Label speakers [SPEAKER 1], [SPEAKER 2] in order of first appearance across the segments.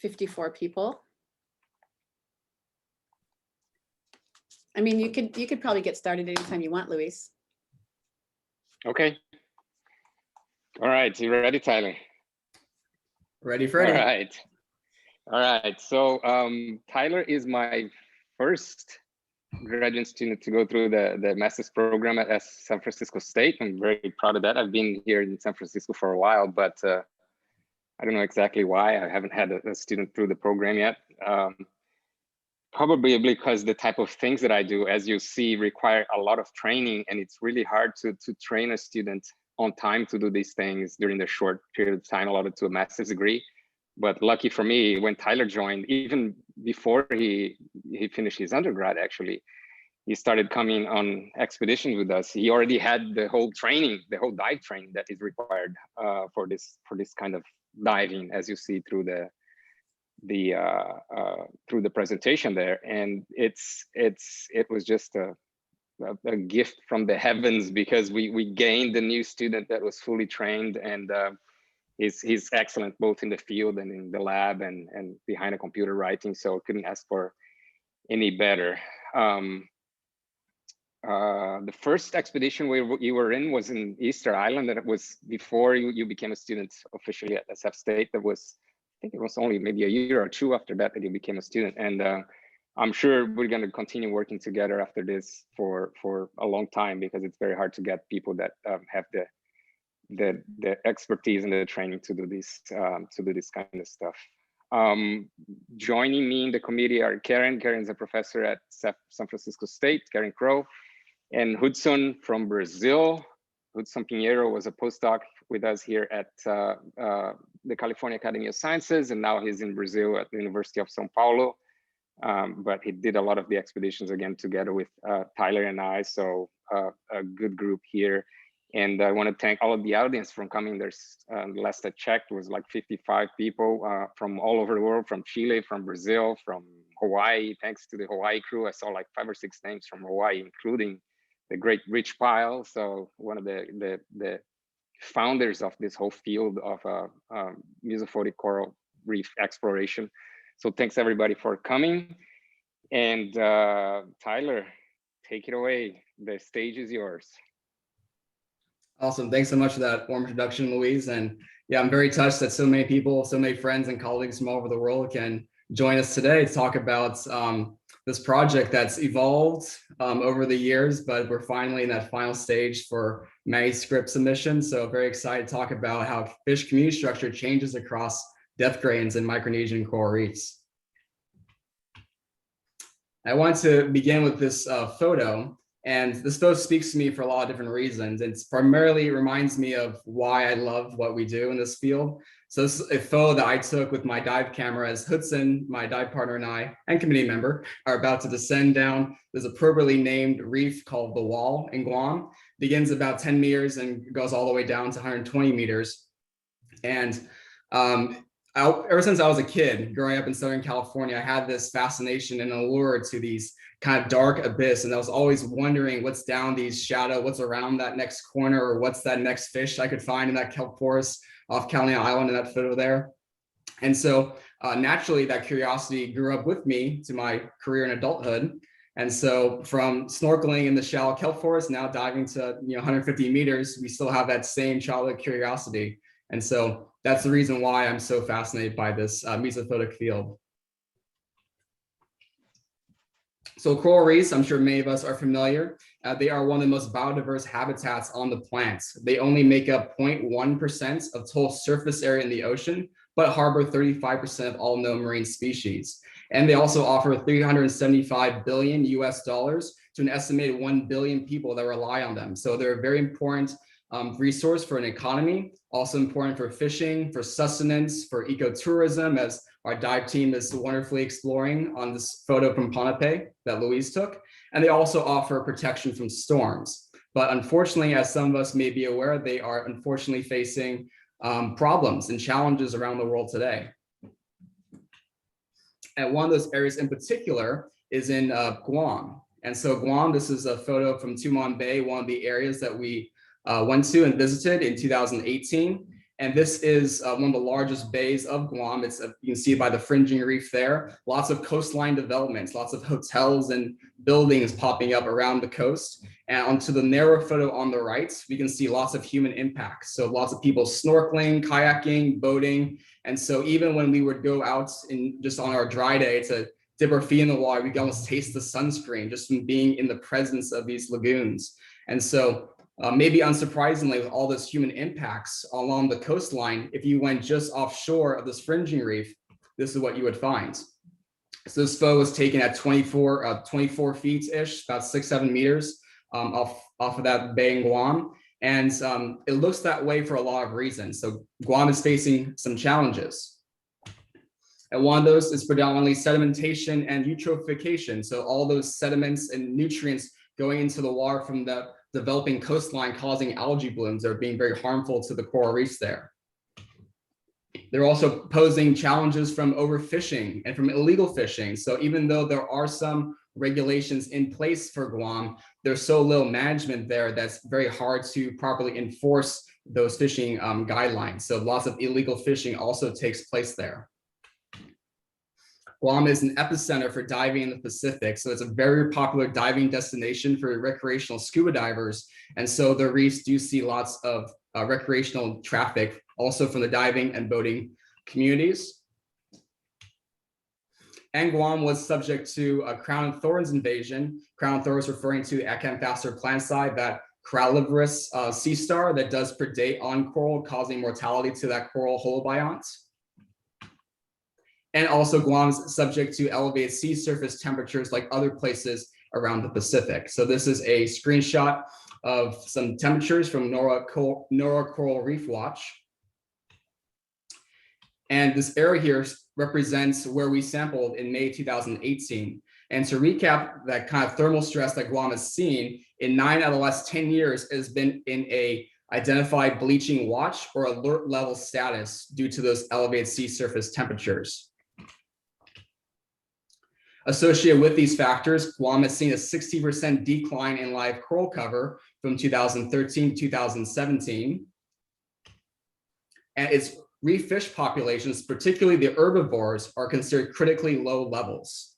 [SPEAKER 1] 54 people. I mean, you could probably get started anytime you want, Luis.
[SPEAKER 2] Okay. All right, you ready, Tyler?
[SPEAKER 3] Ready, Freddie.
[SPEAKER 2] All right. So Tyler is my first graduate student to go through the master's program at San Francisco State. I'm very proud of that. I've been here in San Francisco for a while, but I don't know exactly why. I haven't had a student through the program yet. Probably because the type of things that I do, as you see, require a lot of training, and it's really hard to train a student on time to do these things during the short period of time allotted to a master's degree. But lucky for me, when Tyler joined, even before he finished his undergrad, actually, he started coming on expeditions with us. He already had the whole training, the whole dive training that is required for this kind of diving, as you see through the presentation there. And it was just a gift from the heavens, because we gained a new student that was fully trained, and he's excellent both in the field and in the lab and behind a computer writing. So couldn't ask for any better. The first expedition you were in was in Easter Island, and it was before you became a student officially at SF State. That was, I think it was only maybe a year or two after that you became a student. And I'm sure we're going to continue working together after this for a long time, because it's very hard to get people that have the expertise and the training to do this kind of stuff. Joining me in the committee are Karen. Karen's a professor at San Francisco State, Karen Crow, and Hudson from Brazil. Hudson Pinheiro was a postdoc with us here at the California Academy of Sciences, and now he's in Brazil at the University of São Paulo. But he did a lot of the expeditions again together with Tyler and I, so a good group here. And I want to thank all of the audience for coming. There's last I checked was like 55 people from all over the world, from Chile, from Brazil, from Hawaii. Thanks to the Hawaii crew, I saw like 5 or 6 names from Hawaii, including the great Rich Pyle. So one of the founders of this whole field of mesophotic coral reef exploration. So thanks everybody for coming. And Tyler, take it away. The stage is yours.
[SPEAKER 3] Awesome. Thanks so much for that warm introduction, Louise. And yeah, I'm very touched that so many people, so many friends and colleagues from all over the world can join us today to talk about this project that's evolved over the years, but we're finally in that final stage for manuscript submission. So very excited to talk about how fish community structure changes across depth gradients in Micronesian coral reefs. I want to begin with this photo. And this photo speaks to me for a lot of different reasons. It's primarily reminds me of why I love what we do in this field. So this is a photo that I took with my dive camera as Hudson, my dive partner, and I, and committee member, are about to descend down this appropriately named reef called the Wall in Guam. Begins about 10 meters and goes all the way down to 120 meters. And ever since I was a kid, growing up in Southern California, I had this fascination and allure to these kind of dark abyss. And I was always wondering what's down these shadow, what's around that next corner, or what's that next fish I could find in that kelp forest off Catalina Island in that photo there. And so naturally that curiosity grew up with me to my career in adulthood. And so from snorkeling in the shallow kelp forest, now diving to 150 meters, we still have that same childhood curiosity. And so that's the reason why I'm so fascinated by this mesophotic field. So coral reefs, I'm sure many of us are familiar. They are one of the most biodiverse habitats on the planet. They only make up 0.1% of total surface area in the ocean, but harbor 35% of all known marine species. And they also offer $375 billion to an estimated 1 billion people that rely on them. So they're a very important resource for an economy, also important for fishing, for sustenance, for ecotourism, as our dive team is wonderfully exploring on this photo from Ponape that Louise took. And they also offer protection from storms. But unfortunately, as some of us may be aware, they are unfortunately facing problems and challenges around the world today. And one of those areas in particular is in Guam. And so Guam, this is a photo from Tumon Bay, one of the areas that we went to and visited in 2018. And this is one of the largest bays of Guam. It's you can see by the fringing reef there, lots of coastline developments, lots of hotels and buildings popping up around the coast. And onto the narrow photo on the right, we can see lots of human impacts. So lots of people snorkeling, kayaking, boating. And so even when we would go out in just on our dry day to dip our feet in the water, we could almost taste the sunscreen just from being in the presence of these lagoons. And so maybe unsurprisingly, with all those human impacts along the coastline, if you went just offshore of this fringing reef, this is what you would find. So this photo was taken at 24 feet-ish, about 6-7 meters off of that bay in Guam. And it looks that way for a lot of reasons. So Guam is facing some challenges. And one of those is predominantly sedimentation and eutrophication. So all those sediments and nutrients going into the water from the developing coastline causing algae blooms that are being very harmful to the coral reefs there. They're also posing challenges from overfishing and from illegal fishing. So even though there are some regulations in place for Guam, there's so little management there that's very hard to properly enforce those fishing guidelines. So lots of illegal fishing also takes place there. Guam is an epicenter for diving in the Pacific, so it's a very popular diving destination for recreational scuba divers. And so the reefs do see lots of recreational traffic also from the diving and boating communities. And Guam was subject to a crown and thorns invasion. Crown and thorns referring to the Acanthaster plantside, that corallivorous sea star that does predate on coral, causing mortality to that coral holobiont. And also Guam's subject to elevated sea surface temperatures like other places around the Pacific. So this is a screenshot of some temperatures from NOAA Coral Reef Watch. And this area here represents where we sampled in May 2018. And to recap, that kind of thermal stress that Guam has seen in 9 out of the last 10 years has been in a identified bleaching watch or alert level status due to those elevated sea surface temperatures. Associated with these factors, Guam has seen a 60% decline in live coral cover from 2013 to 2017. And its reef fish populations, particularly the herbivores, are considered critically low levels.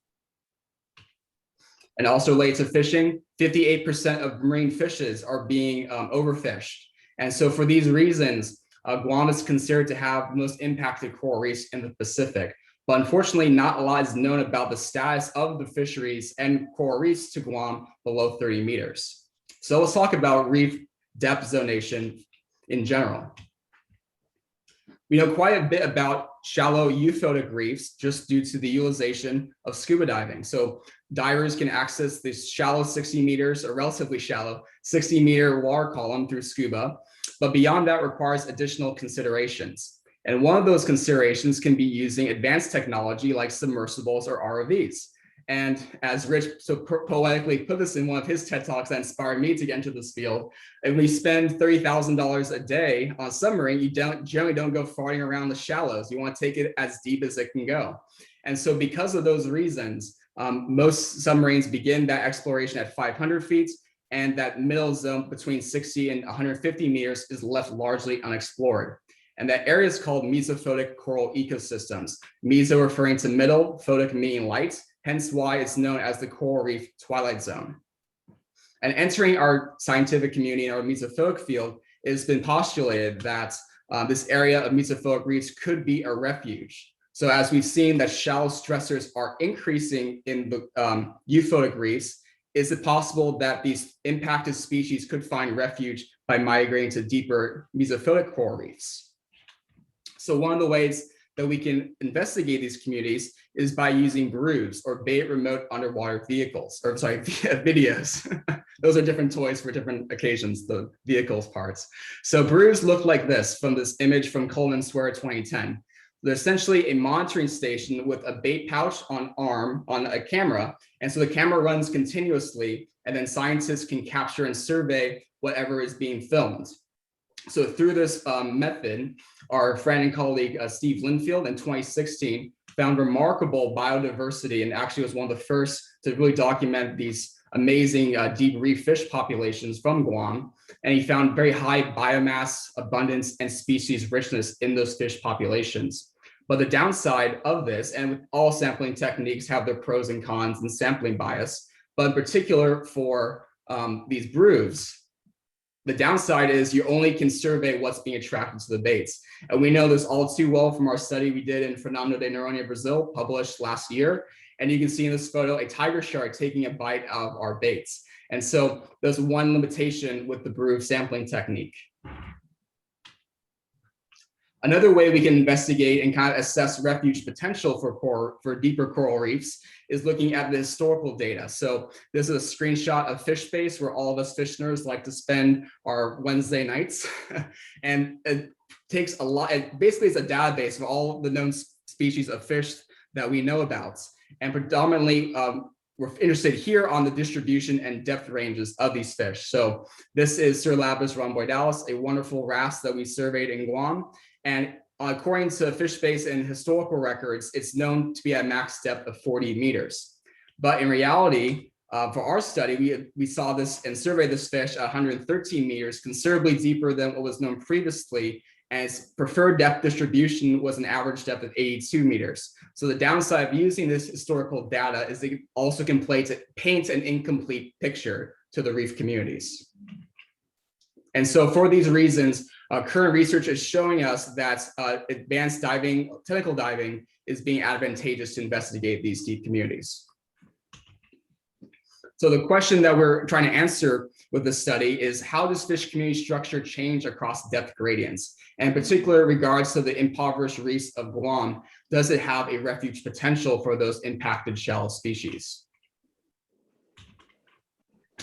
[SPEAKER 3] And also related to fishing, 58% of marine fishes are being overfished. And so for these reasons, Guam is considered to have the most impacted coral reefs in the Pacific. But unfortunately, not a lot is known about the status of the fisheries and coral reefs to Guam below 30 meters. So let's talk about reef depth zonation in general. We know quite a bit about shallow euphotic reefs just due to the utilization of scuba diving. So divers can access this shallow 60 meters, or relatively shallow 60-meter water column through scuba, but beyond that requires additional considerations. And one of those considerations can be using advanced technology like submersibles or ROVs. And as Rich so poetically put this in one of his TED Talks that inspired me to get into this field, if we spend $30,000 a day on a submarine, you generally don't go farting around the shallows. You want to take it as deep as it can go. And so because of those reasons, most submarines begin that exploration at 500 feet, and that middle zone between 60 and 150 meters is left largely unexplored. And that area is called mesophotic coral ecosystems. Meso referring to middle, photic meaning light, hence why it's known as the coral reef twilight zone. And entering our scientific community in our mesophotic field, it has been postulated that this area of mesophotic reefs could be a refuge. So as we've seen that shallow stressors are increasing in the euphotic reefs, is it possible that these impacted species could find refuge by migrating to deeper mesophotic coral reefs? So one of the ways that we can investigate these communities is by using BRUs, or Bait Remote Underwater Vehicles, or sorry, videos. Those are different toys for different occasions, the vehicles parts. So BRUs look like this from this image from Coleman Swear 2010. They're essentially a monitoring station with a bait pouch on a camera. And so the camera runs continuously, and then scientists can capture and survey whatever is being filmed. So through this method, our friend and colleague, Steve Linfield in 2016 found remarkable biodiversity, and actually was one of the first to really document these amazing deep reef fish populations from Guam. And he found very high biomass abundance and species richness in those fish populations. But the downside of this, and with all sampling techniques have their pros and cons and sampling bias, but in particular for these broods, the downside is you only can survey what's being attracted to the baits. And we know this all too well from our study we did in Fernando de Noronha, Brazil, published last year. And you can see in this photo a tiger shark taking a bite out of our baits. And so there's one limitation with the brood sampling technique. Another way we can investigate and kind of assess refuge potential for deeper coral reefs is looking at the historical data. So this is a screenshot of Fish Space where all of us fish nerds like to spend our Wednesday nights. And it takes a lot, basically it's a database of all the known species of fish that we know about. And predominantly, we're interested here on the distribution and depth ranges of these fish. So this is Cerulabus rhomboidalis, a wonderful wrasse that we surveyed in Guam. And according to Fish Space and historical records, it's known to be at max depth of 40 meters. But in reality, for our study, we saw this and surveyed this fish at 113 meters, considerably deeper than what was known previously. And its preferred depth distribution was an average depth of 82 meters. So the downside of using this historical data is it also can paint an incomplete picture to the reef communities. And so for these reasons, current research is showing us that advanced diving, technical diving, is being advantageous to investigate these deep communities. So the question that we're trying to answer with this study is, how does fish community structure change across depth gradients? And in particular, in regards to the impoverished reefs of Guam, does it have a refuge potential for those impacted shallow species?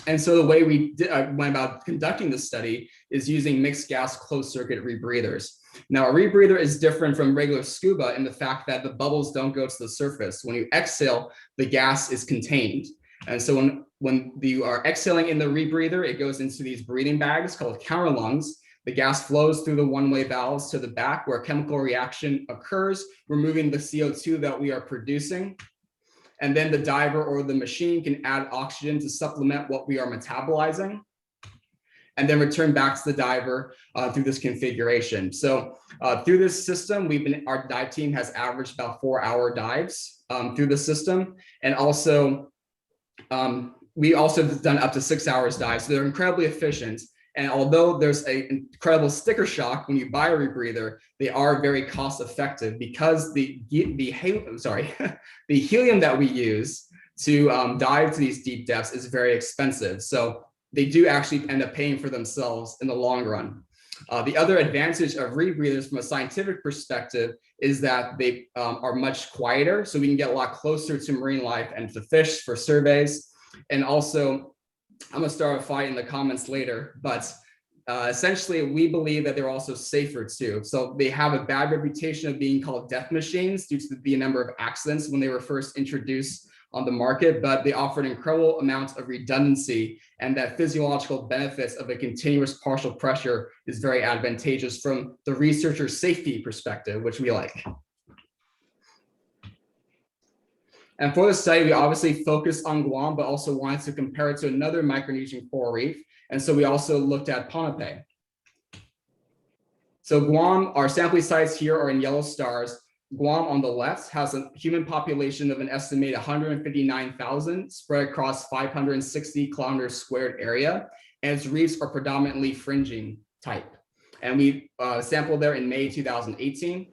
[SPEAKER 3] And so the way we went about conducting this study is using mixed gas closed circuit rebreathers. Now, a rebreather is different from regular scuba in the fact that the bubbles don't go to the surface. When you exhale, the gas is contained. And so when you are exhaling in the rebreather, it goes into these breathing bags called counterlungs. The gas flows through the one-way valves to the back where a chemical reaction occurs, removing the CO2 that we are producing. And then the diver or the machine can add oxygen to supplement what we are metabolizing, and then return back to the diver through this configuration. So through this system, our dive team has averaged about 4-hour dives through the system. And also, we also have done up to 6 hours dives. So they're incredibly efficient. And although there's an incredible sticker shock when you buy a rebreather, they are very cost effective because the helium that we use to dive to these deep depths is very expensive. So they do actually end up paying for themselves in the long run. The other advantage of rebreathers from a scientific perspective is that they are much quieter. So we can get a lot closer to marine life and to fish for surveys. And also, I'm gonna start a fight in the comments later, but essentially we believe that they're also safer too. So they have a bad reputation of being called death machines due to the number of accidents when they were first introduced on the market, but they offer an incredible amount of redundancy, and that physiological benefits of a continuous partial pressure is very advantageous from the researcher's safety perspective, which we like. And for the study, we obviously focused on Guam, but also wanted to compare it to another Micronesian coral reef. And so we also looked at Ponape. So Guam, our sampling sites here are in yellow stars. Guam on the left has a human population of an estimated 159,000 spread across 560 kilometers squared area. And its reefs are predominantly fringing type. And we sampled there in May 2018.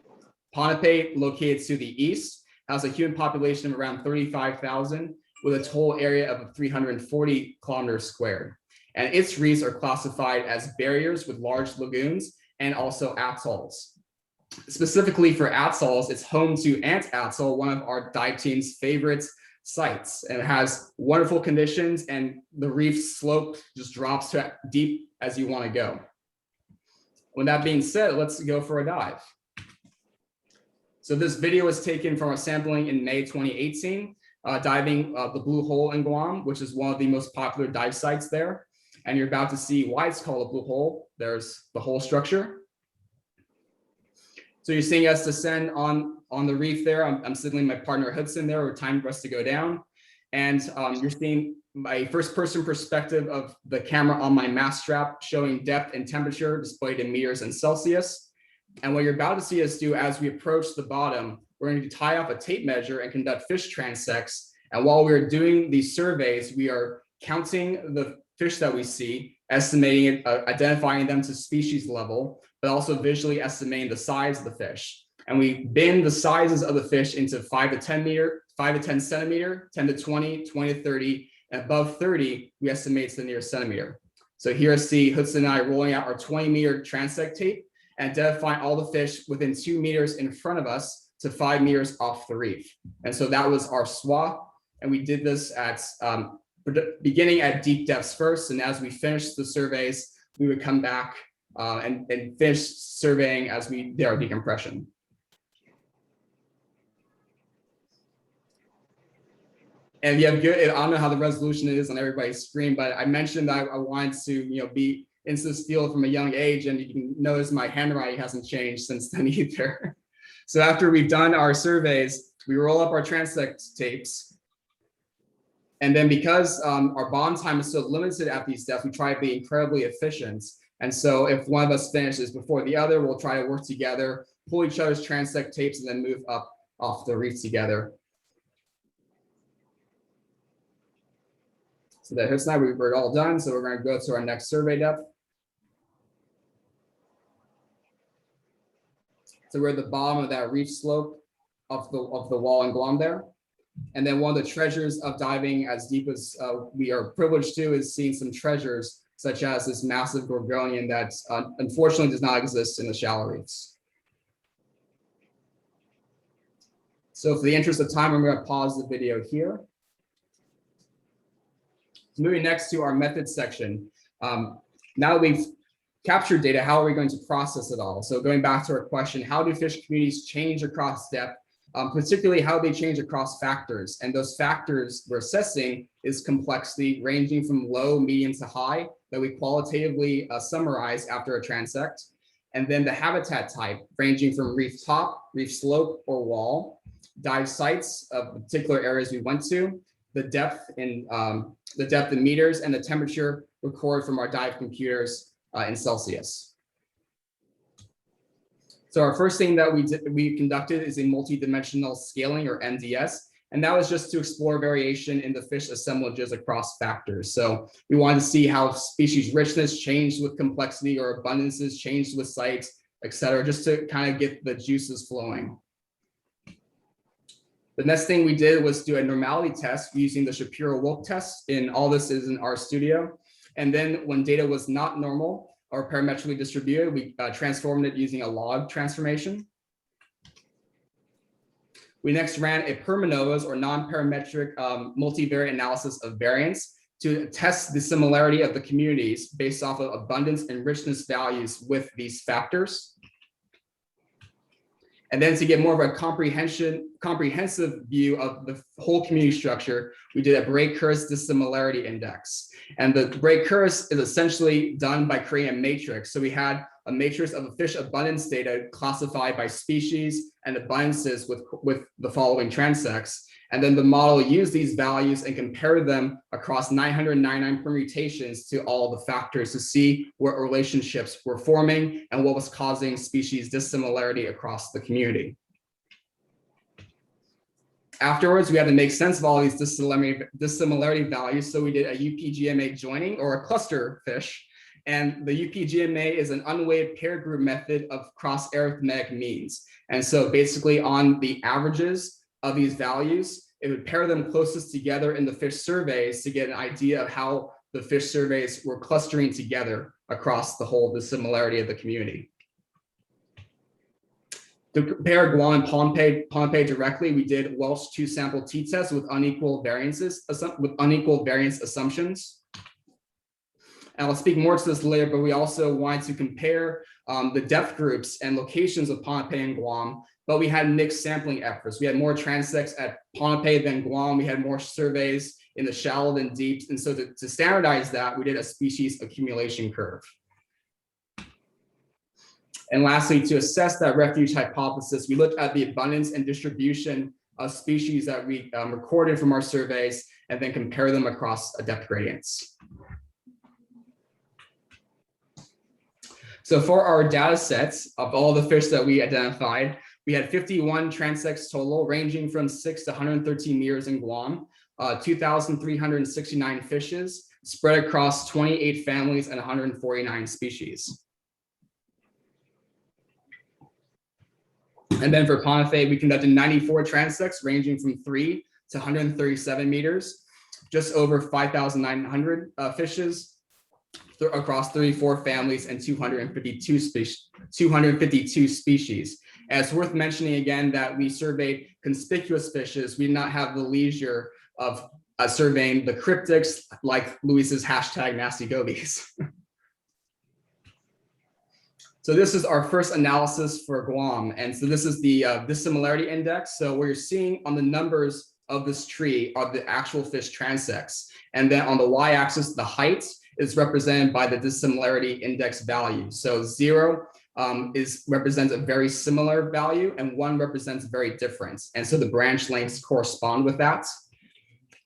[SPEAKER 3] Ponape, located to the east, has a human population of around 35,000 with a total area of 340 kilometers squared. And its reefs are classified as barriers with large lagoons and also atolls. Specifically for atolls, it's home to Ant Atoll, one of our dive team's favorite sites. And it has wonderful conditions, and the reef slope just drops to deep as you want to go. With that being said, let's go for a dive. So this video was taken from our sampling in May 2018, diving the Blue Hole in Guam, which is one of the most popular dive sites there. And you're about to see why it's called a blue hole. There's the hole structure. So you're seeing us descend on the reef there. I'm signaling my partner Hudson there, or time for us to go down. And you're seeing my first person perspective of the camera on my mast strap showing depth and temperature displayed in meters and Celsius. And what you're about to see us do as we approach the bottom, we're going to tie off a tape measure and conduct fish transects. And while we're doing these surveys, we are counting the fish that we see, estimating it, identifying them to species level, but also visually estimating the size of the fish. And we bin the sizes of the fish into 5 to 10 meter, 5 to 10 centimeter, 10 to 20, 20 to 30, and above 30, we estimate to the nearest centimeter. So here I see Hudson and I rolling out our 20-meter transect tape and identifying all the fish within 2 meters in front of us to 5 meters off the reef. And so that was our swath. And we did this at beginning at deep depths first. And as we finished the surveys, we would come back and finish surveying as we did our decompression. And you have good, I don't know how the resolution is on everybody's screen, but I mentioned that I wanted to, be into this field from a young age, and you can notice my handwriting hasn't changed since then either. So after we've done our surveys, we roll up our transect tapes. And then because our bond time is so limited at these depths, we try to be incredibly efficient. And so if one of us finishes before the other, we'll try to work together, pull each other's transect tapes, and then move up off the reef together. So that Hudson and I, we're all done. So we're going to go to our next survey depth. So we're at the bottom of that reef slope of the wall in Guam there. And then one of the treasures of diving as deep as we are privileged to is seeing some treasures, such as this massive gorgonian that unfortunately does not exist in the shallow reefs. So for the interest of time, I'm going to pause the video here. Moving next to our methods section. Now that we've captured data, how are we going to process it all? So going back to our question, how do fish communities change across depth? Particularly how they change across factors. And those factors we're assessing is complexity ranging from low, medium to high that we qualitatively summarize after a transect. And then the habitat type ranging from reef top, reef slope or wall, dive sites of the particular areas we went to, the depth in meters, and the temperature recorded from our dive computers in Celsius. So our first thing that we conducted is a multi-dimensional scaling, or MDS, and that was just to explore variation in the fish assemblages across factors. So we wanted to see how species richness changed with complexity or abundances changed with sites, et cetera, just to kind of get the juices flowing. The next thing we did was do a normality test using the Shapiro-Wilk test, and all this is in our studio. And then when data was not normal or parametrically distributed, we transformed it using a log transformation. We next ran a permanovas, or non-parametric multivariate analysis of variance, to test the similarity of the communities based off of abundance and richness values with these factors. And then to get more of a comprehensive view of the whole community structure, we did a Bray-Curtis dissimilarity index. And the Bray-Curtis is essentially done by creating a matrix. So we had a matrix of fish abundance data classified by species and abundances with the following transects. And then the model used these values and compared them across 999 permutations to all the factors to see what relationships were forming and what was causing species dissimilarity across the community. Afterwards, we had to make sense of all these dissimilarity values. So we did a UPGMA joining, or a cluster fish. And the UPGMA is an unweighted pair group method of cross arithmetic means. And so basically on the averages of these values, it would pair them closest together in the fish surveys to get an idea of how the fish surveys were clustering together across the whole dissimilarity of the community. To compare Guam and Pohnpei directly, we did Welch two-sample t-test with unequal variance assumptions. And I'll speak more to this later, but we also wanted to compare the depth groups and locations of Pohnpei and Guam, but we had mixed sampling efforts. We had more transects at Pohnpei than Guam. We had more surveys in the shallow than deep. And so to standardize that, we did a species accumulation curve. And lastly, to assess that refuge hypothesis, we looked at the abundance and distribution species that we recorded from our surveys and then compare them across depth gradients. So for our data sets of all the fish that we identified, we had 51 transects total, ranging from 6 to 113 meters in Guam, 2,369 fishes spread across 28 families and 149 species. And then for Ponape, we conducted 94 transects ranging from 3 to 137 meters, just over 5,900 fishes across 34 families and 252 species. And it's worth mentioning again that we surveyed conspicuous fishes. We did not have the leisure of surveying the cryptics like Luis's hashtag nasty gobies. So this is our first analysis for Guam. And so this is the dissimilarity index. So what you're seeing on the numbers of this tree are the actual fish transects. And then on the y-axis, the height is represented by the dissimilarity index value. So 0 represents a very similar value and 1 represents very different. And so the branch lengths correspond with that.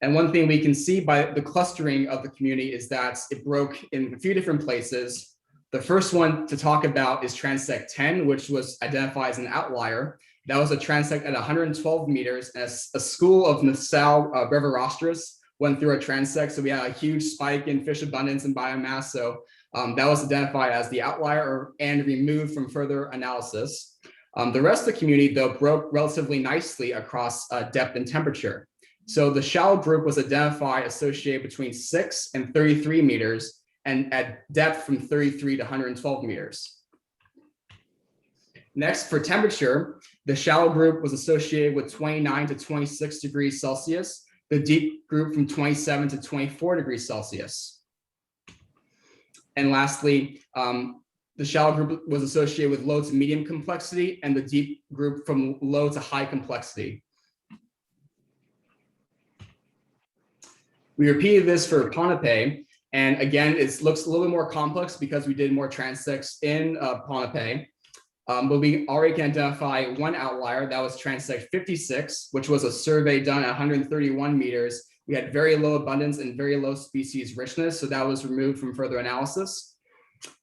[SPEAKER 3] And one thing we can see by the clustering of the community is that it broke in a few different places. The first one to talk about is transect 10, which was identified as an outlier. That was a transect at 112 meters, as a school of Nassau brevirostris went through a transect. So we had a huge spike in fish abundance and biomass. So that was identified as the outlier and removed from further analysis. The rest of the community, though, broke relatively nicely across depth and temperature. So the shallow group was identified associated between 6 and 33 meters, and at depth from 33 to 112 meters. Next, for temperature, the shallow group was associated with 29 to 26 degrees Celsius, the deep group from 27 to 24 degrees Celsius. And lastly, the shallow group was associated with low to medium complexity, and the deep group from low to high complexity. We repeated this for Ponape, and again, it looks a little bit more complex because we did more transects in Ponape. But we already can identify one outlier. That was transect 56, which was a survey done at 131 meters. We had very low abundance and very low species richness, so that was removed from further analysis.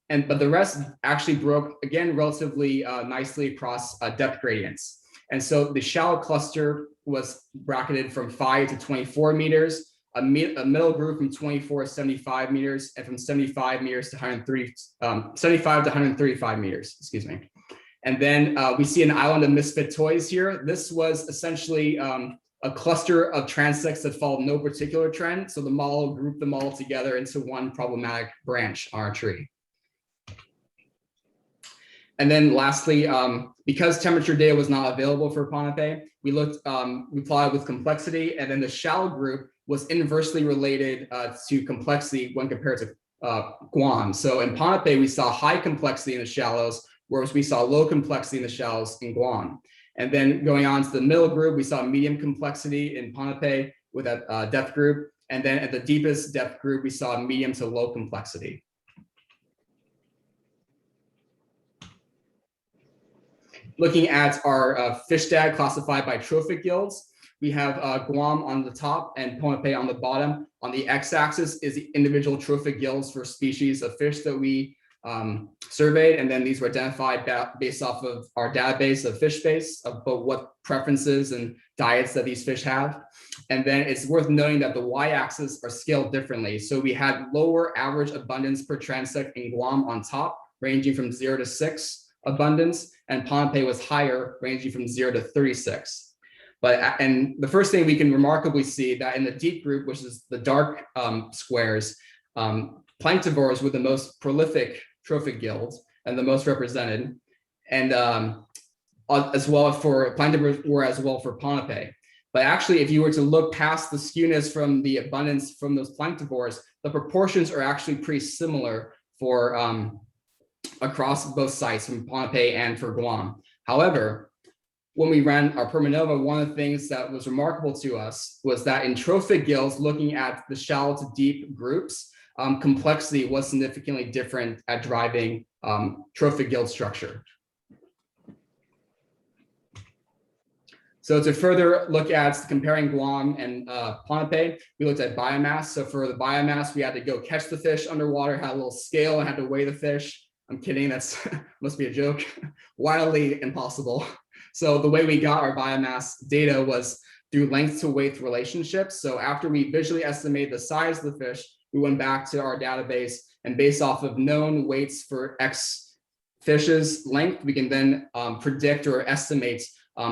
[SPEAKER 3] But the rest actually broke, again, relatively nicely across depth gradients. And so the shallow cluster was bracketed from 5 to 24 meters, a middle group from 24 to 75 meters, and from 75 meters to 75 to 135 meters, excuse me. And then we see an island of misfit toys here. This was essentially a cluster of transects that followed no particular trend. So the model grouped them all together into one problematic branch on our tree. And then lastly, because temperature data was not available for Ponape, we plotted with complexity, and then the shallow group was inversely related to complexity when compared to Guam. So in Ponape, we saw high complexity in the shallows, whereas we saw low complexity in the shallows in Guam. And then going on to the middle group, we saw medium complexity in Ponape with a depth group. And then at the deepest depth group, we saw medium to low complexity. Looking at our fish data classified by trophic gills, we have Guam on the top and Ponape on the bottom. On the x-axis is the individual trophic gills for species of fish that we surveyed, and then these were identified based off of our database of fish base about what preferences and diets that these fish have. And then it's worth noting that the y-axis are scaled differently. So we had lower average abundance per transect in Guam on top, ranging from 0 to 6 abundance, and Ponape was higher, ranging from 0 to 36. And the first thing we can remarkably see that in the deep group, which is the dark squares, planktivores were the most prolific trophic gills and the most represented, and as well for planktivores were as well for Ponape. But actually, if you were to look past the skewness from the abundance from those planktivores, the proportions are actually pretty similar for across both sites from Ponape and for Guam. However, when we ran our Permanova, one of the things that was remarkable to us was that in trophic gills, looking at the shallow to deep groups, complexity was significantly different at driving trophic gill structure. So to further look at comparing Guam and Pohnpei, we looked at biomass. So for the biomass, we had to go catch the fish underwater, had a little scale and had to weigh the fish. I'm kidding, that's must be a joke. Wildly impossible. So the way we got our biomass data was through length to weight relationships. So after we visually estimated the size of the fish, we went back to our database, and based off of known weights for X fish's length, we can then predict or estimate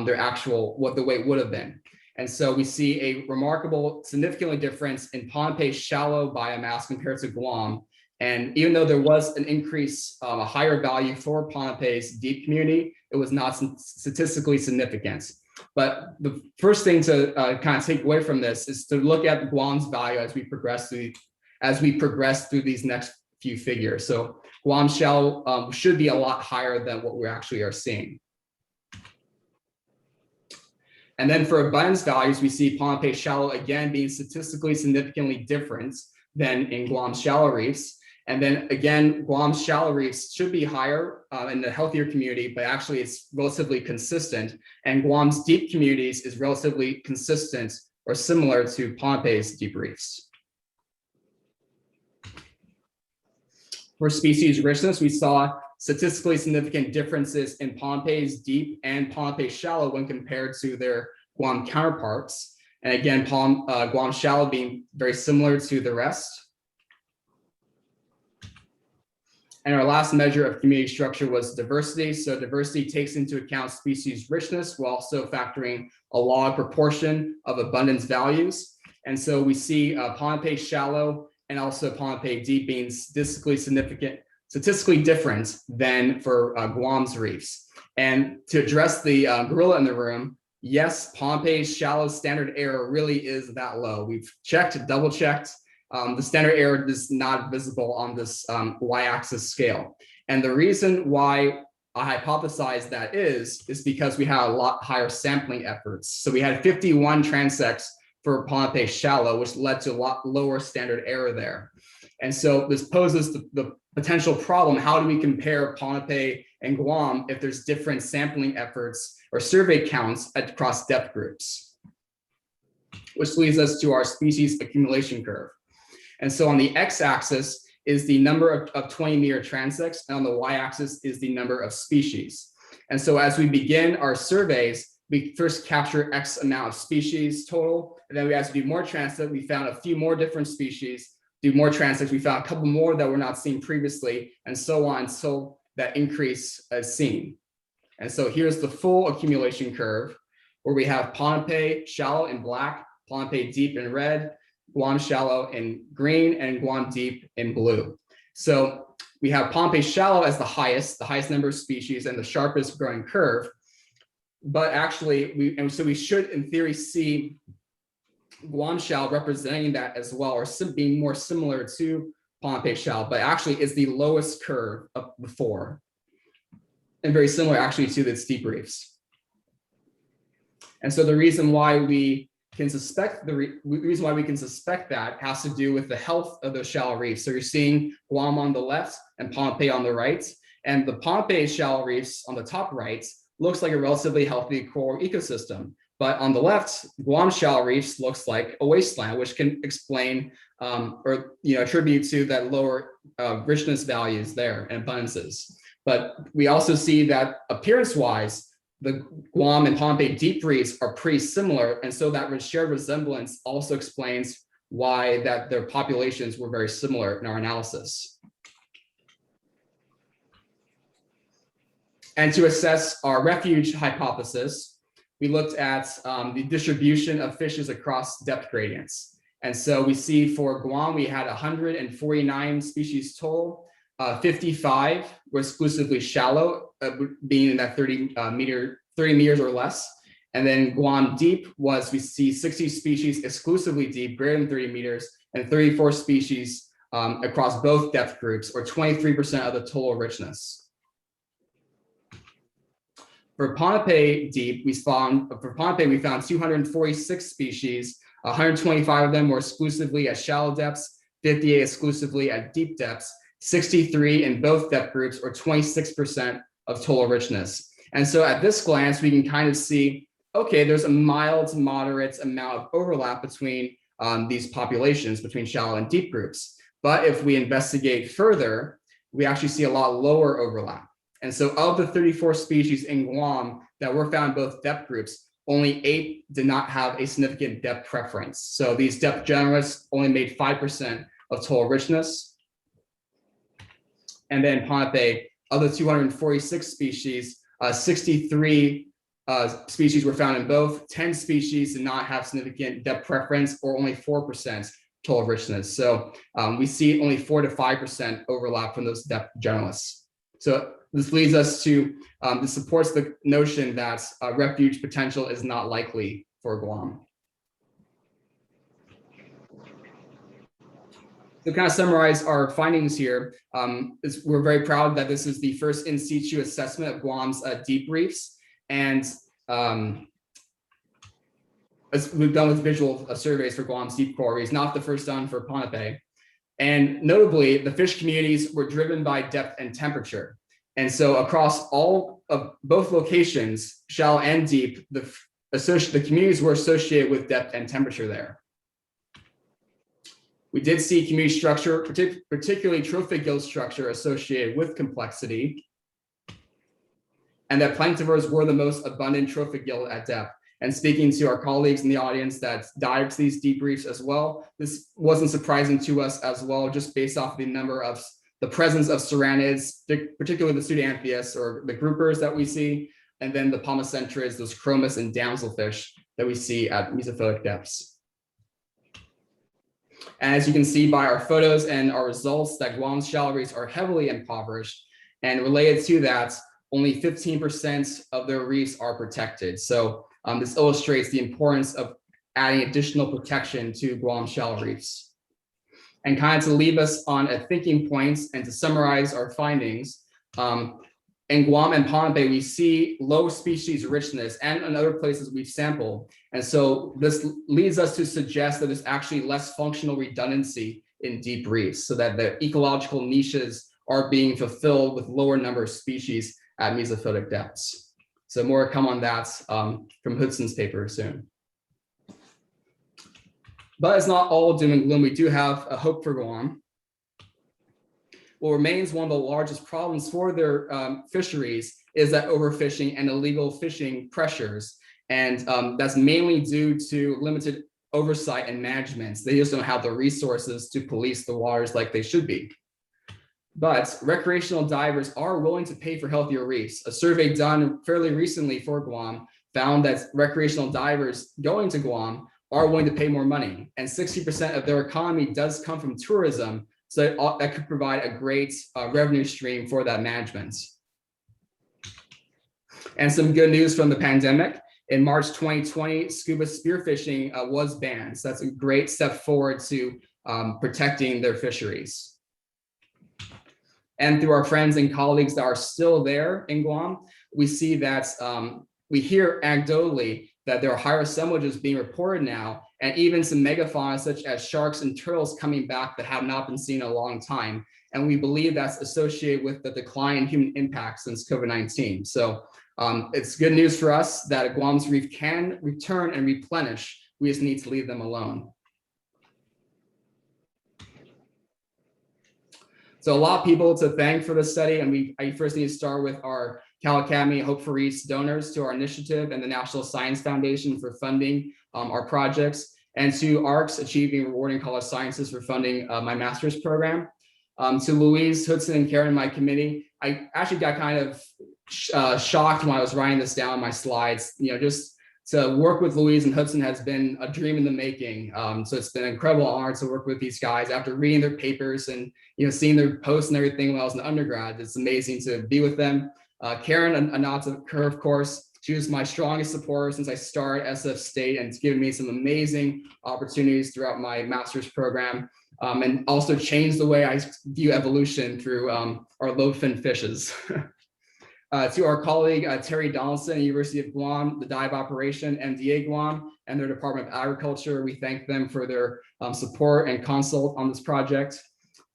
[SPEAKER 3] their actual, what the weight would have been. And so we see a remarkable, significantly difference in Pohnpei's shallow biomass compared to Guam. And even though there was an increase, a higher value for Pohnpei's deep community, it was not statistically significant. But the first thing to kind of take away from this is to look at Guam's value as we progress through these next few figures. So Guam shallow should be a lot higher than what we actually are seeing. And then for abundance values, we see Pohnpei shallow again being statistically significantly different than in Guam's shallow reefs. And then again, Guam's shallow reefs should be higher in the healthier community, but actually it's relatively consistent. And Guam's deep communities is relatively consistent or similar to Pohnpei's deep reefs. For species richness, we saw statistically significant differences in Pohnpei's deep and Pohnpei's shallow when compared to their Guam counterparts. And again, Guam shallow being very similar to the rest. And our last measure of community structure was diversity. So diversity takes into account species richness while also factoring a log proportion of abundance values. And so we see Pohnpei shallow and also Pohnpei deep being statistically different than for Guam's reefs. And to address the gorilla in the room, yes, Pohnpei's shallow standard error really is that low. We've checked, double checked. The standard error is not visible on this y-axis scale. And the reason why I hypothesize that is because we had a lot higher sampling efforts. So we had 51 transects for Pohnpei shallow, which led to a lot lower standard error there. And so this poses the potential problem. How do we compare Pohnpei and Guam if there's different sampling efforts or survey counts across depth groups? Which leads us to our species accumulation curve. And so on the x-axis is the number of 20-meter transects, and on the y-axis is the number of species. And so as we begin our surveys, we first capture X amount of species total, and then we have to do more transects. We found a few more different species, do more transects. We found a couple more that were not seen previously, and so on until that increase is seen. And so here's the full accumulation curve, where we have Pohnpei shallow in black, Pohnpei deep in red, Guam shallow in green, and Guam deep in blue. So we have Pohnpei shallow as the highest number of species and the sharpest growing curve. But actually, we should in theory see Guam shallow representing that as well, or being more similar to Pohnpei shallow, but actually it's the lowest curve of the four, and very similar actually to the steep reefs. And so the reason why we can suspect that has to do with the health of those shallow reefs. So you're seeing Guam on the left and Pohnpei on the right, and the Pohnpei shallow reefs on the top right looks like a relatively healthy coral ecosystem. But on the left, Guam shallow reefs looks like a wasteland, which can explain or attribute to that lower richness values there and abundances. But we also see that appearance-wise, the Guam and Pohnpei deep reefs are pretty similar, and so that shared resemblance also explains why that their populations were very similar in our analysis. And to assess our refuge hypothesis, we looked at the distribution of fishes across depth gradients. And so we see for Guam, we had 149 species total. 55 were exclusively shallow, being in that 30 meters or less. And then Guam deep was, we see 60 species exclusively deep, greater than 30 meters, and 34 species across both depth groups, or 23% of the total richness. For Pohnpei deep, we found 246 species. 125 of them were exclusively at shallow depths, 58 exclusively at deep depths, 63 in both depth groups, or 26% of total richness. And so at this glance, we can kind of see okay, there's a mild to moderate amount of overlap between these populations, between shallow and deep groups. But if we investigate further, we actually see a lot lower overlap. And so of the 34 species in Guam that were found in both depth groups, only 8 did not have a significant depth preference. So these depth generalists only made 5% of total richness. And then Ponape, of the 246 species, 63 species were found in both. 10 species did not have significant depth preference, or only 4% total richness. So we see only 4 to 5% overlap from those depth generalists. So this leads us to, this supports the notion that refuge potential is not likely for Guam. To kind of summarize our findings here, we're very proud that this is the first in situ assessment of Guam's deep reefs. And as we've done with visual surveys for Guam's deep coral reefs, not the first done for Ponape. And notably, the fish communities were driven by depth and temperature. And so across all of both locations, shallow and deep, the communities were associated with depth and temperature there. We did see community structure, particularly trophic gill structure, associated with complexity, and that planktivores were the most abundant trophic gill at depth. And speaking to our colleagues in the audience that dive to these deep reefs as well, this wasn't surprising to us as well, just based off the number of the presence of serranids, particularly the pseudoanthias or the groupers that we see, and then the palmacentrids, those chromis and damselfish that we see at mesophilic depths. And as you can see by our photos and our results, that Guam's shallow reefs are heavily impoverished, and related to that, only 15% of their reefs are protected. So this illustrates the importance of adding additional protection to Guam shallow reefs. And kind of to leave us on a thinking point and to summarize our findings, in Guam and Ponape, we see low species richness, and in other places we've sampled. And so this leads us to suggest that there's actually less functional redundancy in deep reefs, so that the ecological niches are being fulfilled with lower number of species at mesophilic depths. So more to come on that from Hudson's paper soon. But it's not all doom and gloom. We do have a hope for Guam. What remains one of the largest problems for their fisheries is that overfishing and illegal fishing pressures. And that's mainly due to limited oversight and management. They just don't have the resources to police the waters like they should be. But recreational divers are willing to pay for healthier reefs. A survey done fairly recently for Guam found that recreational divers going to Guam are willing to pay more money. And 60% of their economy does come from tourism. So that could provide a great revenue stream for that management. And some good news from the pandemic. In March 2020, scuba spearfishing was banned. So that's a great step forward to protecting their fisheries. And through our friends and colleagues that are still there in Guam, we see that we hear anecdotally that there are higher assemblages being reported now, and even some megafauna such as sharks and turtles coming back that have not been seen in a long time. And we believe that's associated with the decline in human impact since COVID-19. So it's good news for us that Guam's reef can return and replenish. We just need to leave them alone. So a lot of people to thank for this study, and I first need to start with our Cal Academy Hope for Reefs donors to our initiative, and the National Science Foundation for funding our projects, and to ARCS, Achieving Rewarding College Sciences, for funding my master's program. To Louise, Hudson, and Karen, my committee, I actually got kind of shocked when I was writing this down on my slides. Just to work with Louise and Hudson has been a dream in the making. So it's been an incredible honor to work with these guys after reading their papers and seeing their posts and everything when I was an undergrad. It's amazing to be with them. Karen, a nod to her, of course. She was my strongest supporter since I started SF State, and it's given me some amazing opportunities throughout my master's program, and also changed the way I view evolution through our lobe-finned fishes. To our colleague, Terry Donaldson, University of Guam, the dive operation, MDA Guam, and their Department of Agriculture, we thank them for their support and consult on this project.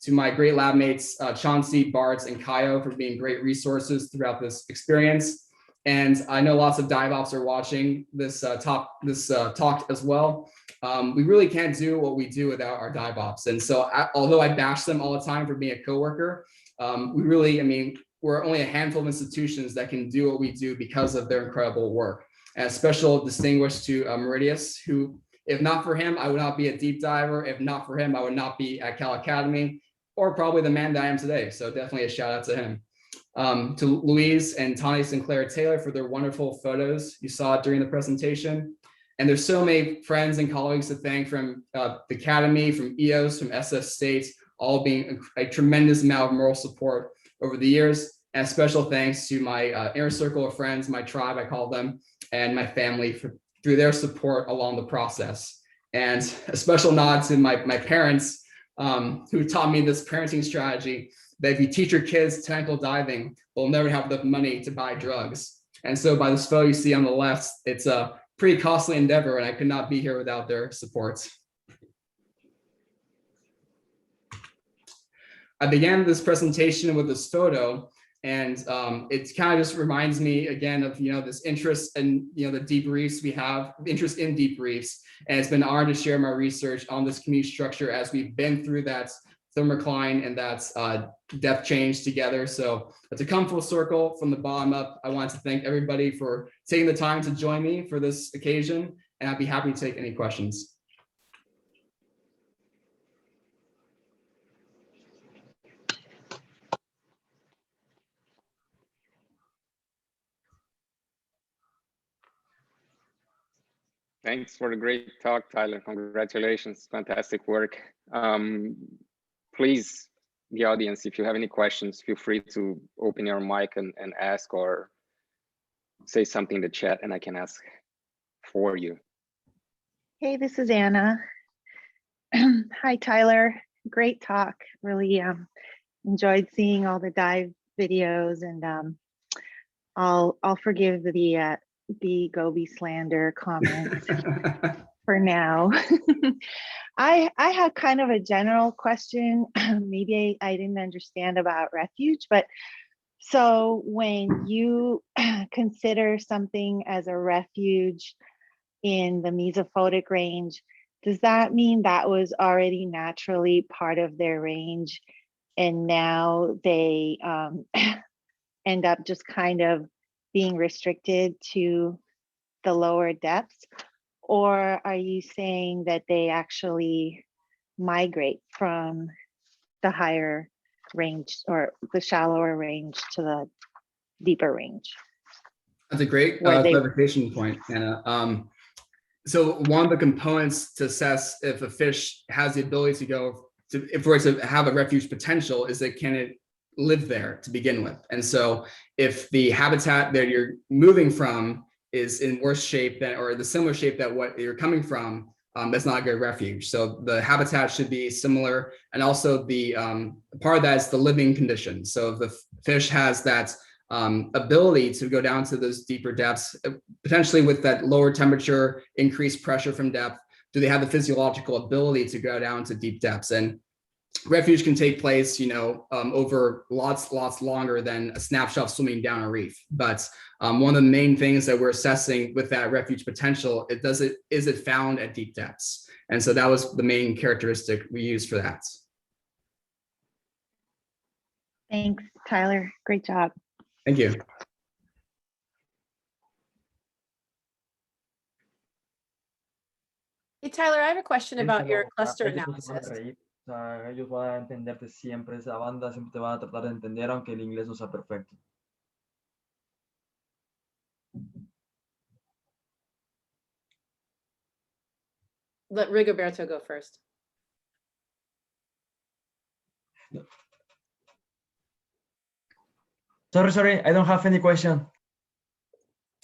[SPEAKER 3] To my great lab mates, Chauncey, Bartz, and Kaio, for being great resources throughout this experience. And I know lots of dive ops are watching this talk as well. We really can't do what we do without our dive ops. And so although I bash them all the time for being a coworker, we really, I mean, we're only a handful of institutions that can do what we do because of their incredible work. And a special distinguished to Meridius, who, if not for him, I would not be a deep diver. If not for him, I would not be at Cal Academy, or probably the man that I am today. So definitely a shout out to him. To Louise and Tawny Sinclair Taylor for their wonderful photos you saw during the presentation. And there's so many friends and colleagues to thank from the Academy, from EOS, from SF State, all being a tremendous amount of moral support over the years. And a special thanks to my inner circle of friends, my tribe, I call them, and my family through their support along the process. And a special nod to my parents who taught me this parenting strategy that if you teach your kids technical diving, they'll never have enough money to buy drugs. And so by this photo you see on the left, it's a pretty costly endeavor, and I could not be here without their support. I began this presentation with this photo, and it kind of just reminds me again of this interest in the deep reefs we have, interest in deep reefs, and it's been an honor to share my research on this community structure as we've been through that thermocline and that's depth change together. So to come full circle from the bottom up, I want to thank everybody for taking the time to join me for this occasion, and I'd be happy to take any questions.
[SPEAKER 2] Thanks for the great talk, Tyler. Congratulations, fantastic work. Please, the audience, if you have any questions, feel free to open your mic and ask, or say something in the chat and I can ask for you.
[SPEAKER 4] Hey, this is Anna. Hi, Tyler. Great talk. Really enjoyed seeing all the dive videos, and I'll forgive the Gobi slander comments for now. I had kind of a general question. Maybe I didn't understand about refuge, but so when you consider something as a refuge in the mesophotic range, does that mean that was already naturally part of their range and now they end up just kind of being restricted to the lower depths? Or are you saying that they actually migrate from the higher range or the shallower range to the deeper range?
[SPEAKER 3] That's a great clarification point, Anna. So one of the components to assess if a fish has the ability to for it to have a refuge potential is that can it live there to begin with. And so if the habitat that you're moving from is in worse shape than, or the similar shape that what you're coming from, that's not a good refuge. So the habitat should be similar. And also the part of that is the living conditions. So if the fish has that ability to go down to those deeper depths, potentially with that lower temperature, increased pressure from depth, do they have the physiological ability to go down to deep depths? And refuge can take place, over lots longer than a snapshot swimming down a reef. But one of the main things that we're assessing with that refuge potential, is it found at deep depths? And so that was the main characteristic we used for that.
[SPEAKER 4] Thanks, Tyler. Great job.
[SPEAKER 3] Thank you.
[SPEAKER 1] Hey, Tyler, I have a question about your cluster
[SPEAKER 5] Ellos no se van a
[SPEAKER 1] analysis.
[SPEAKER 5] reír. O sea, ellos van a entenderte siempre, esa banda siempre te van a tratar de entender, aunque el inglés no sea perfecto.
[SPEAKER 1] Let Rigoberto go first.
[SPEAKER 5] Sorry, I don't have any question.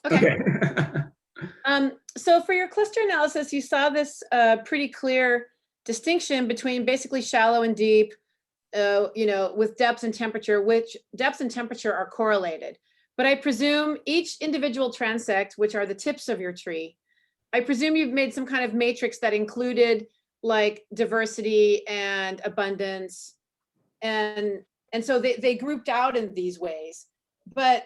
[SPEAKER 1] Okay. So for your cluster analysis, you saw this pretty clear distinction between basically shallow and deep, with depth and temperature, which depth and temperature are correlated. But I presume each individual transect, which are the tips of your tree, I presume you've made some kind of matrix that included like diversity and abundance. And so they grouped out in these ways. But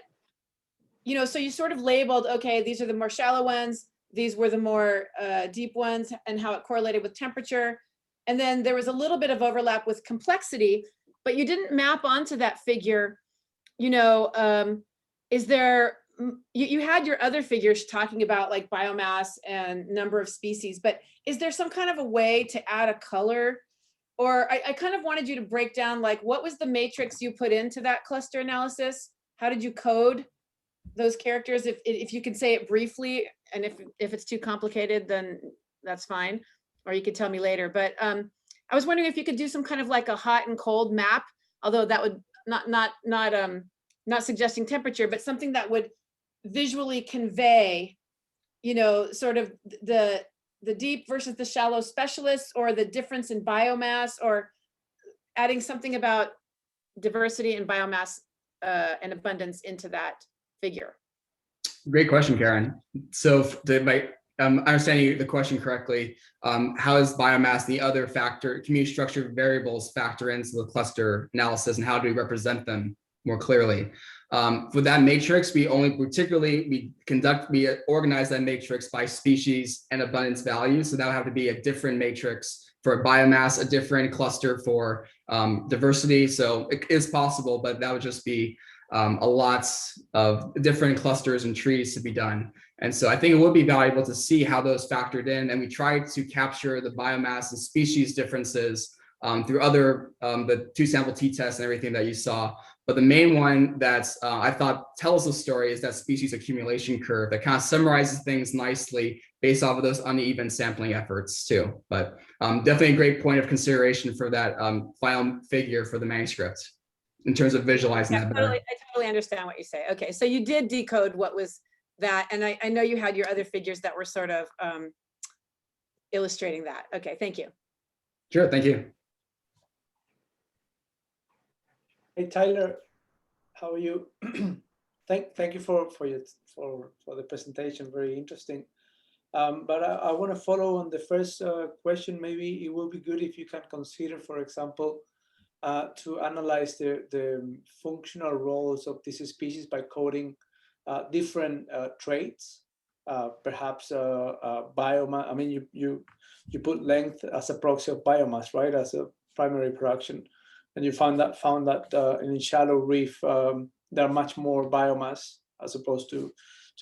[SPEAKER 1] you know, so you sort of labeled, okay, these are the more shallow ones, these were the more deep ones, and how it correlated with temperature. And then there was a little bit of overlap with complexity, but you didn't map onto that figure, you know, is there, you had your other figures talking about like biomass and number of species, but is there some kind of a way to add a color? Or I kind of wanted you to break down, like, what was the matrix you put into that cluster analysis? How did you code those characters? If you could say it briefly, and if it's too complicated, then that's fine, or you could tell me later. But I was wondering if you could do some kind of like a hot and cold map, although that would not suggesting temperature, but something that would visually convey, you know, sort of the deep versus the shallow specialists, or the difference in biomass, or adding something about diversity and biomass and abundance into that figure.
[SPEAKER 3] Great question, Karen. So to my understanding the question correctly, how is biomass, the other factor, community structure variables factor into the cluster analysis, and how do we represent them more clearly? For that matrix, we organize that matrix by species and abundance value. So that would have to be a different matrix for biomass, a different cluster for diversity. So it is possible, but that would just be a lot of different clusters and trees to be done. And so I think it would be valuable to see how those factored in. And we tried to capture the biomass and species differences through other, the 2-sample t-test and everything that you saw. But the main one that I thought tells the story is that species accumulation curve that kind of summarizes things nicely based off of those uneven sampling efforts too. But definitely a great point of consideration for that final figure for the manuscript in terms of visualizing that better.
[SPEAKER 1] I totally understand what you say. Okay, so you did decode what was that, and I know you had your other figures that were sort of illustrating that. Okay, thank you.
[SPEAKER 3] Sure, thank you.
[SPEAKER 6] Hey Tyler, how are you? Thank you for the presentation. Very interesting. But I want to follow on the first question. Maybe it will be good if you can consider, for example, to analyze the functional roles of this species by coding different traits, perhaps biomass. I mean, you put length as a proxy of biomass, right, as a primary production. And you found that in shallow reef, there are much more biomass as opposed to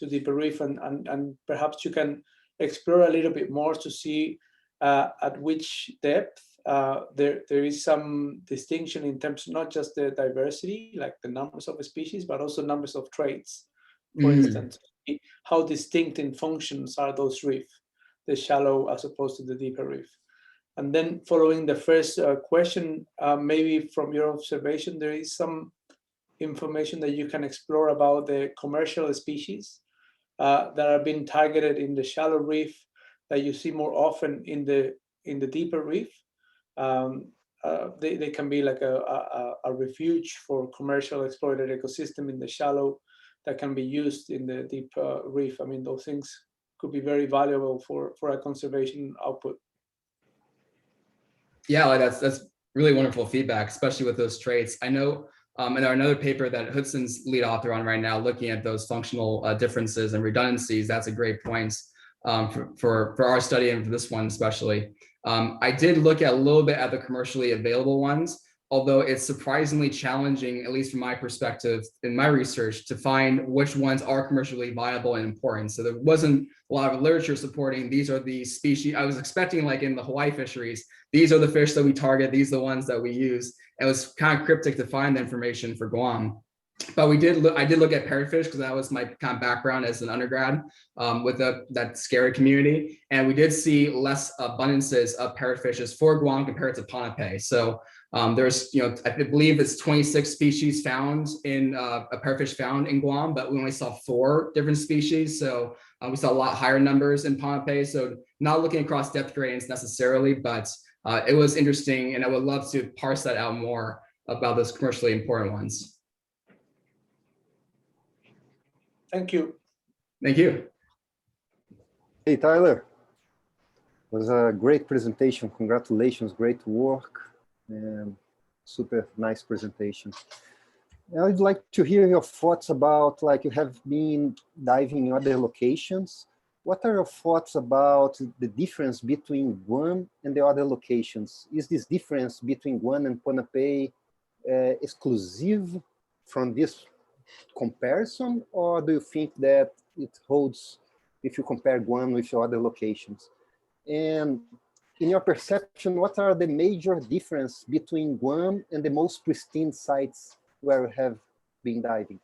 [SPEAKER 6] deeper reef, and perhaps you can explore a little bit more to see at which depth there is some distinction in terms of not just the diversity, like the numbers of species, but also numbers of traits. For instance, how distinct in functions are those reef, the shallow as opposed to the deeper reef. And then following the first question, maybe from your observation, there is some information that you can explore about the commercial species that are being targeted in the shallow reef that you see more often in the deeper reef. They can be like a refuge for commercial exploited ecosystem in the shallow that can be used in the deep reef. I mean, those things could be very valuable for a conservation output.
[SPEAKER 3] Yeah, that's really wonderful feedback, especially with those traits. I know in another paper that Hudson's lead author on right now, looking at those functional differences and redundancies, that's a great point for our study and for this one especially. I did look at a little bit at the commercially available ones, although it's surprisingly challenging, at least from my perspective in my research, to find which ones are commercially viable and important. So there wasn't a lot of literature supporting these are the species. I was expecting, like in the Hawaii fisheries, these are the fish that we target, these are the ones that we use. It was kind of cryptic to find the information for Guam. But I did look at parrotfish because that was my kind of background as an undergrad with that scary community. And we did see less abundances of parrotfishes for Guam compared to Ponape. So there's, I believe it's 26 species found in a parrotfish found in Guam, but we only saw 4 different species. So we saw a lot higher numbers in Ponape. So not looking across depth gradients necessarily, but it was interesting. And I would love to parse that out more about those commercially important ones.
[SPEAKER 6] Thank you.
[SPEAKER 3] Thank you.
[SPEAKER 7] Hey, Tyler. It was a great presentation. Congratulations, great work, and super nice presentation. I'd like to hear your thoughts about, like, you have been diving in other locations. What are your thoughts about the difference between Guam and the other locations? Is this difference between Guam and Ponape exclusive from this comparison, or do you think that it holds if you compare Guam with your other locations? And in your perception, what are the major difference between Guam and the most pristine sites where you have been diving?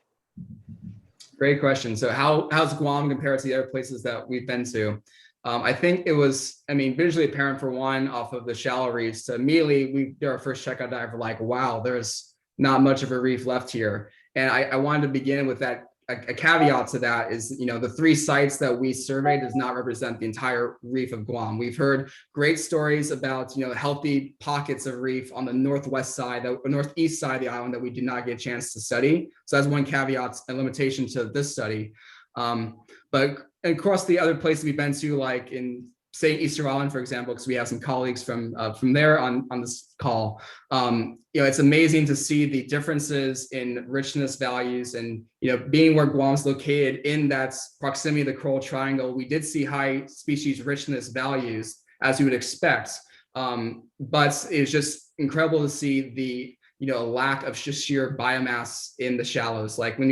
[SPEAKER 3] Great question. So how's Guam compared to the other places that we've been to? I think it was, I mean, visually apparent for one, off of the shallow reefs. So immediately we did our first checkout dive, we're like, wow, there's not much of a reef left here. And I wanted to begin with that. A caveat to that is, you know, the 3 sites that we surveyed does not represent the entire reef of Guam. We've heard great stories about, you know, healthy pockets of reef on the northwest side, the northeast side of the island that we did not get a chance to study. So that's one caveat and limitation to this study. But across the other places we've been to, like in say Easter Island, for example, because we have some colleagues from there on this call. You know, it's amazing to see the differences in richness values, and you know, being where Guam's located in that proximity of the Coral Triangle, we did see high species richness values as you would expect. But it's just incredible to see the lack of just sheer biomass in the shallows. Like when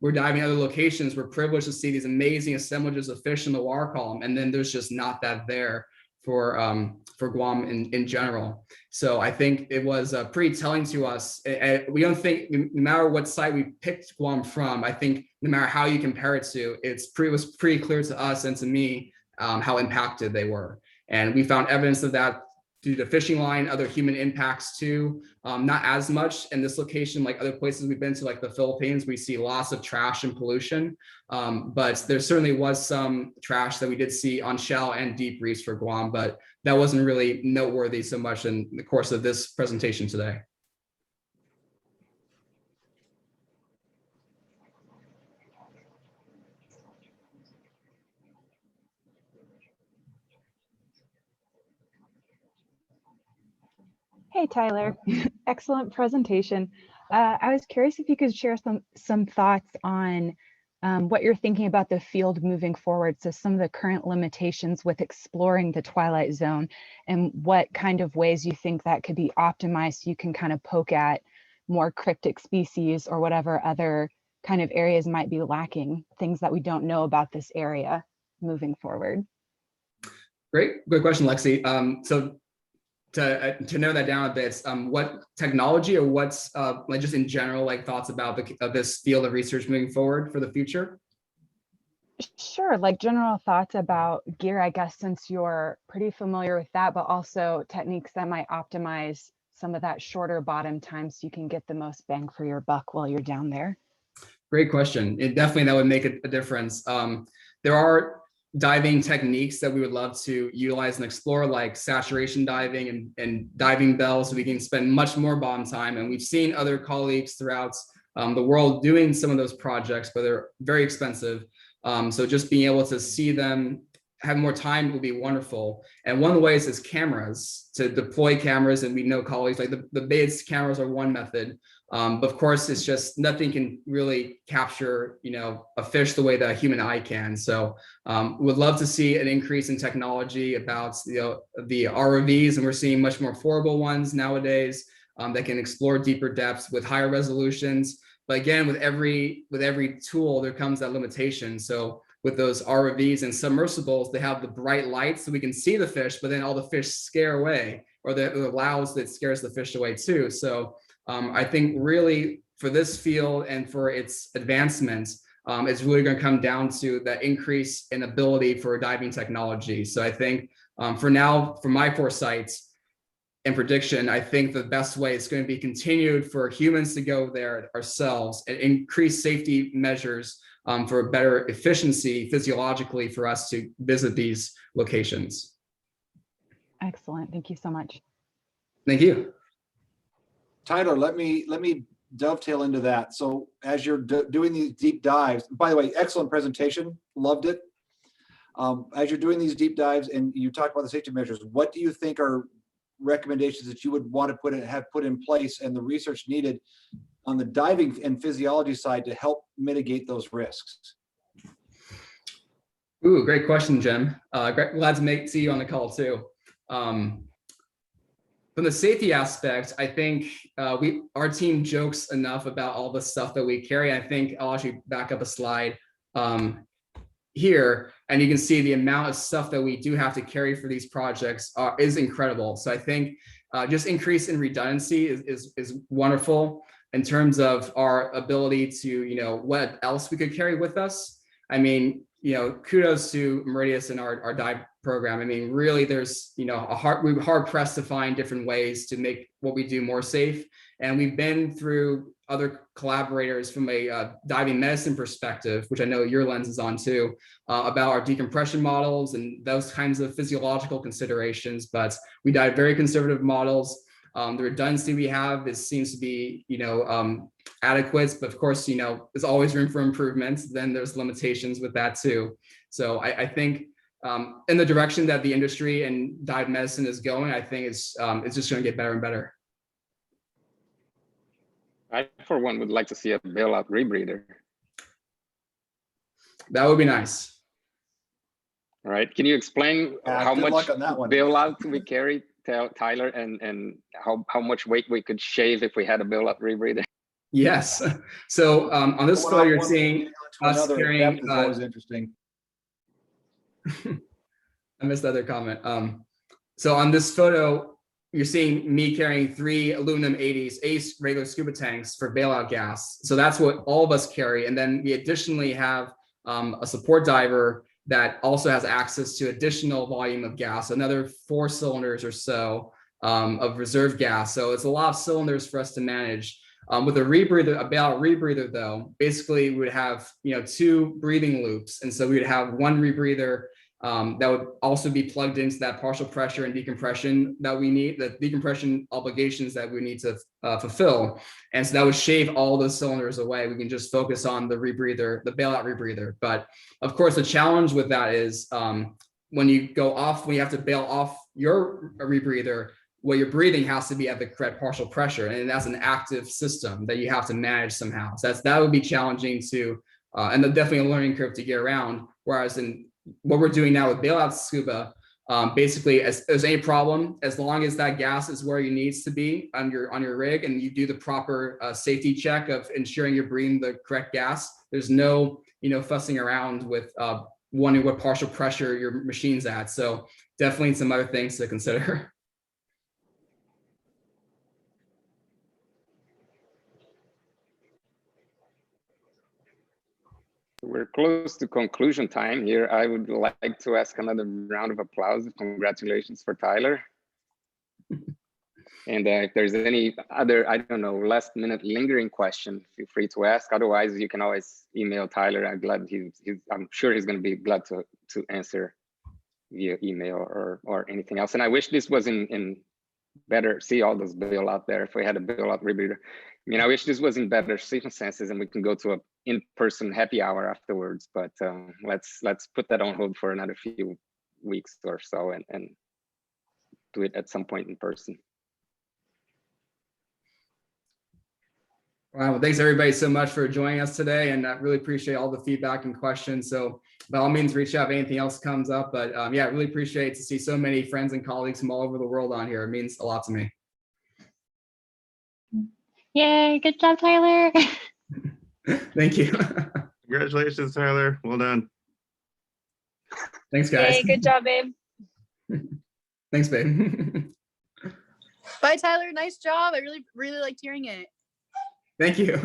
[SPEAKER 3] we're diving other locations, we're privileged to see these amazing assemblages of fish in the water column, and then there's just not that there for Guam in general. So I think it was pretty telling to us. We don't think, no matter what site we picked Guam from, I think no matter how you compare it to, it was pretty clear to us and to me how impacted they were. And we found evidence of that due to fishing line, other human impacts too. Not as much in this location, like other places we've been to, like the Philippines, we see lots of trash and pollution. But there certainly was some trash that we did see on shallow and deep reefs for Guam, but that wasn't really noteworthy so much in the course of this presentation today.
[SPEAKER 8] Hey, Tyler, excellent presentation. I was curious if you could share some thoughts on what you're thinking about the field moving forward. So some of the current limitations with exploring the twilight zone, and what kind of ways you think that could be optimized so you can kind of poke at more cryptic species or whatever other kind of areas might be lacking, things that we don't know about this area moving forward.
[SPEAKER 3] Great, good question, Lexi. So to narrow that down a bit, what technology or what's like just in general, like thoughts about this field of research moving forward for the future?
[SPEAKER 8] Sure, like general thoughts about gear, I guess, since you're pretty familiar with that, but also techniques that might optimize some of that shorter bottom time so you can get the most bang for your buck while you're down there.
[SPEAKER 3] Great question. It definitely, that would make a difference. There are diving techniques that we would love to utilize and explore, like saturation diving and diving bells, so we can spend much more bottom time. And we've seen other colleagues throughout the world doing some of those projects, but they're very expensive. So just being able to see them have more time would be wonderful. And one of the ways is cameras, to deploy cameras. And we know colleagues, like the base cameras are one method. But of course, it's just nothing can really capture, a fish the way that a human eye can. So would love to see an increase in technology about, the ROVs, and we're seeing much more affordable ones nowadays that can explore deeper depths with higher resolutions. But again, with every tool, there comes that limitation. So with those ROVs and submersibles, they have the bright lights so we can see the fish, but then all the fish scare away, or the allows that scares the fish away too. So I think really for this field and for its advancements, it's really going to come down to the increase in ability for diving technology. So I think for now, for my foresight and prediction, I think the best way is going to be continued for humans to go there ourselves and increase safety measures for better efficiency physiologically for us to visit these locations.
[SPEAKER 8] Excellent. Thank you so much.
[SPEAKER 3] Thank you.
[SPEAKER 9] Tyler, let me dovetail into that. So as you're doing these deep dives, by the way, excellent presentation, loved it. As you're doing these deep dives and you talk about the safety measures, what do you think are recommendations that you would want to have put in place and the research needed on the diving and physiology side to help mitigate those risks?
[SPEAKER 3] Ooh, great question, Jim. Glad to see you on the call too. From the safety aspect, I think our team jokes enough about all the stuff that we carry. I think I'll actually back up a slide here, and you can see the amount of stuff that we do have to carry for these projects is incredible. So I think just increase in redundancy is wonderful in terms of our ability to, what else we could carry with us. I mean, kudos to Meridius and our dive program. I mean, really, there's, we're hard pressed to find different ways to make what we do more safe. And we've been through other collaborators from a diving medicine perspective, which I know your lens is on too, about our decompression models and those kinds of physiological considerations. But we dive very conservative models. The redundancy we have seems to be, adequate, but of course, there's always room for improvement. Then there's limitations with that too. So I think in the direction that the industry and dive medicine is going, I think it's just going to get better and better.
[SPEAKER 2] I, for one, would like to see a bailout rebreather.
[SPEAKER 3] That would be nice.
[SPEAKER 2] All right. Can you explain how much bailout we carry, Tyler, and how much weight we could shave if we had a bailout rebreather?
[SPEAKER 3] Yes. So on this photo, you're seeing us carrying.
[SPEAKER 9] Is always interesting.
[SPEAKER 3] I missed the other comment. So on this photo, you're seeing me carrying 3 aluminum 80s, ACE regular scuba tanks for bailout gas. So that's what all of us carry. And then we additionally have a support diver that also has access to additional volume of gas, another 4 cylinders or so of reserve gas. So it's a lot of cylinders for us to manage. With a rebreather, a bailout rebreather though, basically we would have 2 breathing loops. And so we would have 1 rebreather that would also be plugged into that partial pressure and decompression that we need, the decompression obligations that we need to fulfill. And so that would shave all those cylinders away. We can just focus on the rebreather, the bailout rebreather. But of course, the challenge with that is when you go off, when you have to bail off your rebreather, well, your breathing has to be at the correct partial pressure. And that's an active system that you have to manage somehow. So that would be challenging to, and definitely a learning curve to get around. Whereas in what we're doing now with bailout scuba, basically as there's any problem, as long as that gas is where it needs to be on your rig and you do the proper safety check of ensuring you're breathing the correct gas, there's no fussing around with wondering what partial pressure your machine's at. So definitely some other things to consider.
[SPEAKER 2] We're close to conclusion time here. I would like to ask another round of applause. Congratulations for Tyler. And if there's any other, I don't know, last minute lingering question, feel free to ask. Otherwise, you can always email Tyler. I'm sure he's going to be glad to answer via email or anything else. And I wish this was in better, see all those bailout there. If we had a bailout rebreather, I wish this was in better circumstances and we can go to a in-person happy hour afterwards. But let's put that on hold for another few weeks or so and do it at some point in person.
[SPEAKER 3] Wow, well, thanks everybody so much for joining us today, and I really appreciate all the feedback and questions. So by all means, reach out if anything else comes up. But yeah, really appreciate to see so many friends and colleagues from all over the world on here. It means a lot to me.
[SPEAKER 10] Yay, good job, Tyler.
[SPEAKER 3] Thank you.
[SPEAKER 11] Congratulations, Tyler. Well done.
[SPEAKER 3] Thanks, guys.
[SPEAKER 10] Yay, good job, babe.
[SPEAKER 3] Thanks, babe.
[SPEAKER 12] Bye, Tyler. Nice job. I really liked hearing it.
[SPEAKER 3] Thank you.